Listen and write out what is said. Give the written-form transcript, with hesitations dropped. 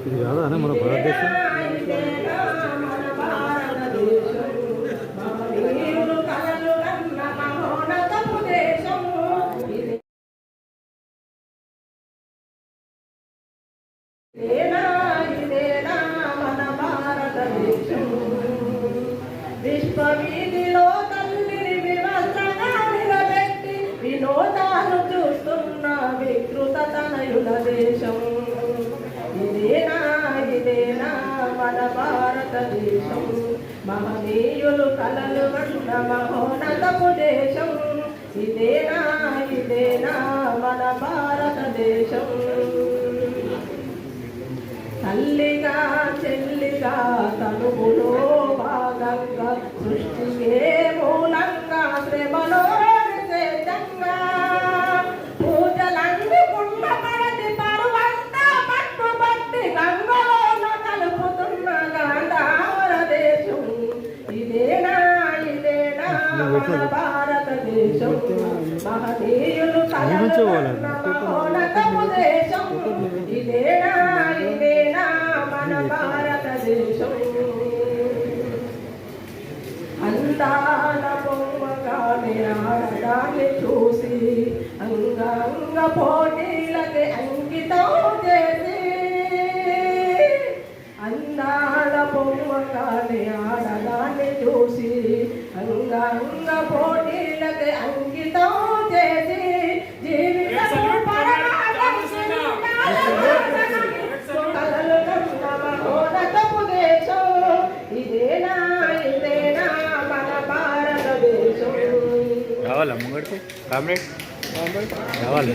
ఇది కాదా మన భారతదేశం? విశ్వవీధిలో తల్లిని వివస్త్రంగా నిలబెట్టి వినోదాలు చూస్తున్న వికృత తనయుల దేశం. ఇదేనా మన భారతదేశం, మహనీయులు కలలు కన్న మహోన్నతపు దేశం. ఇదేనా మన భారతదేశం. తల్లిగా చెల్లిగా తనువులో భాగంగా సృష్టికే మూలంగా శ్రమలో నిషేధంగా పూజలందుకున్న పడతి పరువంతా పట్టుబట్టి గంగలోన కలుపుతున్న గాంధార దేశం. ఇదేనా మన భారతదేశం, మహనీయులు కలలుగన్న మహోన్నతపు దేశం. ఇదేనా మన భారతదేశం. అందాల బొమ్మగానే ఆడదాన్ని చూసి అంగ పోటీలకి అంకితం చేసి, అందాల బొమ్మగానే ఆడదాన్ని చూసి అంగ పోటీలకి అంకితం చేసి జీవితం మహోన్నతపు దేశం. ఇదేనా మన భారతదేశం. రావాలా ముంగడికి కామ్రేడ్ రావాలి.